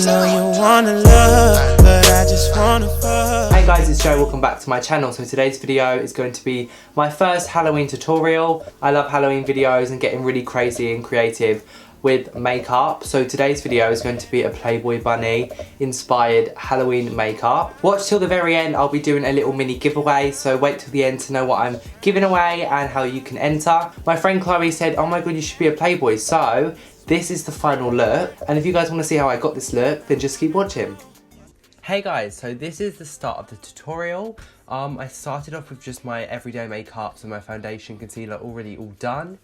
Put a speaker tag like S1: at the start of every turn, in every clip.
S1: know you wanna love, but I just wanna fuck.
S2: Hey guys, it's Joe, welcome back to my channel. So today's video is going to be my first Halloween tutorial. I love Halloween videos and getting really crazy and creative with makeup. So today's video is going to be a Playboy bunny inspired Halloween makeup. Watch till the very end, I'll be doing a little mini giveaway, so wait till the end to know what I'm giving away and how you can enter. My friend Chloe said, oh my god, you should be a Playboy, so this is the final look. And if you guys want to see how I got this look, then just keep watching. Hey guys, so this is the start of the tutorial. I started off with just my everyday makeup, so my foundation, concealer already all done.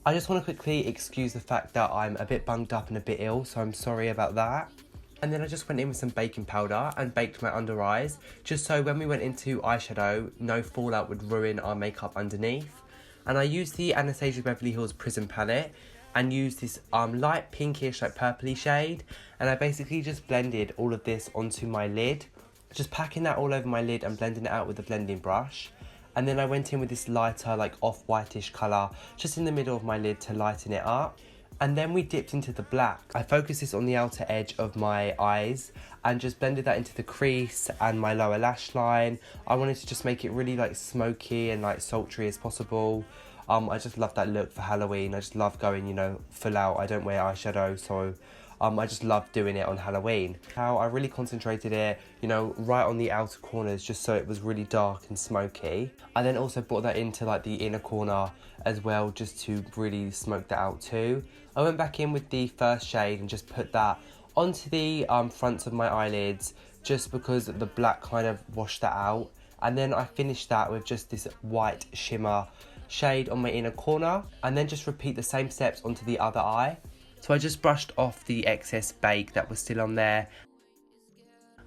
S2: I just want to quickly excuse the fact that I'm a bit bunged up and a bit ill, so I'm sorry about that. And then I just went in with some baking powder and baked my under eyes, just so when we went into eyeshadow, no fallout would ruin our makeup underneath. And I used the Anastasia Beverly Hills Prism palette and used this light pinkish, like purpley shade. And I basically just blended all of this onto my lid, just packing that all over my lid and blending it out with a blending brush. And then I went in with this lighter, like off-whitish colour, just in the middle of my lid to lighten it up. And then we dipped into the black. I focused this on the outer edge of my eyes and just blended that into the crease and my lower lash line. I wanted to just make it really like smoky and like sultry as possible. I just love that look for Halloween. I just love going, you know, full out. I don't wear eyeshadow, so I just love doing it on Halloween. How I really concentrated it, you know, right on the outer corners, just so it was really dark and smoky. I then also brought that into like the inner corner as well, just to really smoke that out too. I went back in with the first shade and just put that onto the fronts of my eyelids, just because the black kind of washed that out. And then I finished that with just this white shimmer shade on my inner corner, and then just repeat the same steps onto the other eye. So I just brushed off the excess bake that was still on there.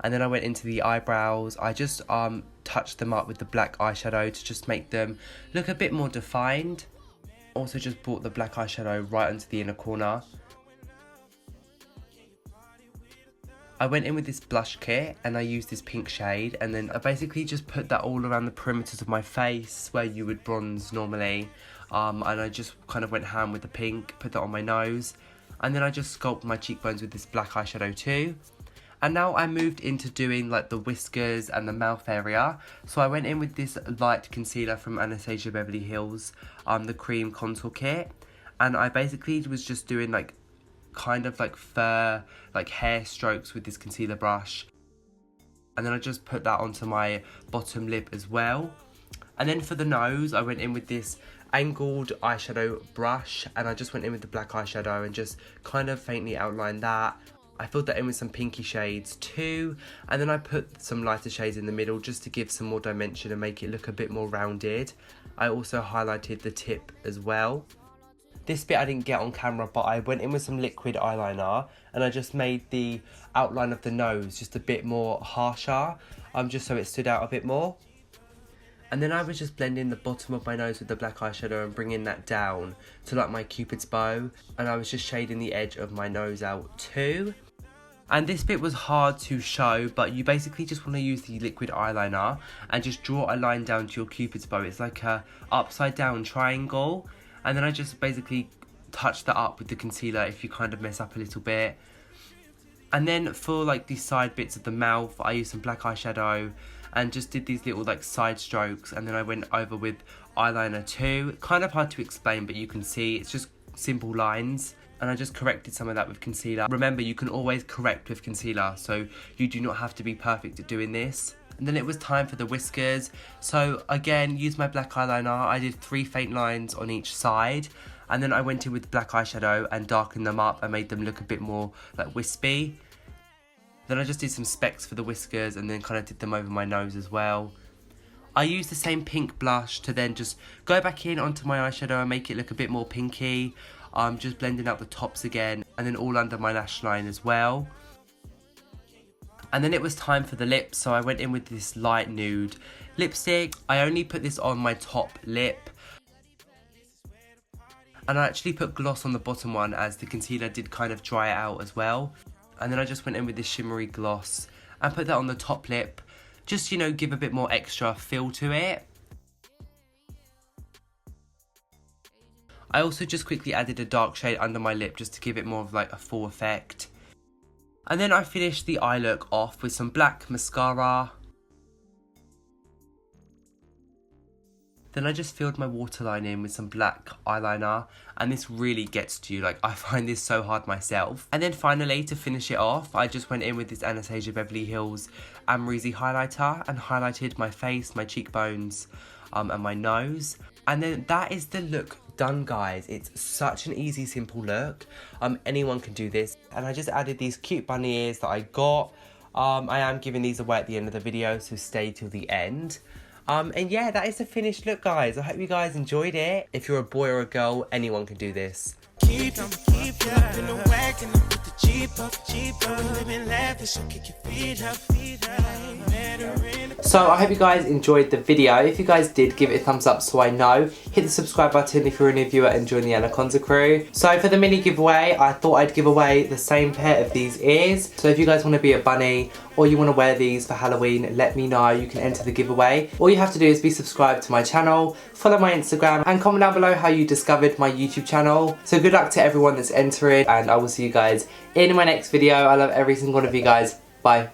S2: And then I went into the eyebrows. I just touched them up with the black eyeshadow to just make them look a bit more defined. Also just brought the black eyeshadow right onto the inner corner. I went in with this blush kit and I used this pink shade, and then I basically just put that all around the perimeters of my face where you would bronze normally. And I just kind of went ham with the pink, put that on my nose. And then I just sculpted my cheekbones with this black eyeshadow too. And now I moved into doing like the whiskers and the mouth area. So I went in with this light concealer from Anastasia Beverly Hills, the cream contour kit. And I basically was just doing like kind of like fur, like hair strokes with this concealer brush. And then I just put that onto my bottom lip as well. And then for the nose, I went in with this angled eyeshadow brush, and I just went in with the black eyeshadow and just kind of faintly outlined that. I filled that in with some pinky shades too, and then I put some lighter shades in the middle just to give some more dimension and make it look a bit more rounded. I also highlighted the tip as well. This bit I didn't get on camera, but I went in with some liquid eyeliner and I just made the outline of the nose just a bit more harsher, just so it stood out a bit more. And then I was just blending the bottom of my nose with the black eyeshadow and bringing that down to like my cupid's bow. And I was just shading the edge of my nose out too. And this bit was hard to show, but you basically just want to use the liquid eyeliner and just draw a line down to your cupid's bow. It's like a upside down triangle. And then I just basically touch that up with the concealer if you kind of mess up a little bit. And then for like the side bits of the mouth, I used some black eyeshadow and just did these little like side strokes, and then I went over with eyeliner too. Kind of hard to explain, but you can see it's just simple lines, and I just corrected some of that with concealer. Remember, you can always correct with concealer, so you do not have to be perfect at doing this. And then it was time for the whiskers. So again, use my black eyeliner. I did 3 faint lines on each side, and then I went in with black eyeshadow and darkened them up and made them look a bit more like wispy. Then I just did some specks for the whiskers and then kind of did them over my nose as well. I used the same pink blush to then just go back in onto my eyeshadow and make it look a bit more pinky. Just blending out the tops again and then all under my lash line as well. And then it was time for the lips, so I went in with this light nude lipstick. I only put this on my top lip. And I actually put gloss on the bottom one as the concealer did kind of dry it out as well. And then I just went in with this shimmery gloss and put that on the top lip. Just, you know, give a bit more extra feel to it. I also just quickly added a dark shade under my lip just to give it more of like a full effect. And then I finished the eye look off with some black mascara. Then I just filled my waterline in with some black eyeliner, and this really gets to you, like I find this so hard myself. And then finally, to finish it off, I just went in with this Anastasia Beverly Hills Amrezy highlighter and highlighted my face, my cheekbones, and my nose. And then that is the look done, guys. It's such an easy, simple look. Anyone can do this. And I just added these cute bunny ears that I got. I am giving these away at the end of the video, so stay till the end. And yeah, that is the finished look, guys. I hope you guys enjoyed it. If you're a boy or a girl, anyone can do this.
S1: Keep up in the wagon, put the Jeep up, we living lavish, so kick your feet up.
S2: So I hope you guys enjoyed the video. If you guys did, give it a thumbs up so I know. Hit the subscribe button if you're a new viewer and join the Joeconza crew. So for the mini giveaway, I thought I'd give away the same pair of these ears. So if you guys want to be a bunny or you want to wear these for Halloween, let me know. You can enter the giveaway. All you have to do is be subscribed to my channel, follow my Instagram, and comment down below how you discovered my YouTube channel. So good luck to everyone that's entering, and I will see you guys in my next video. I love every single one of you guys. Bye.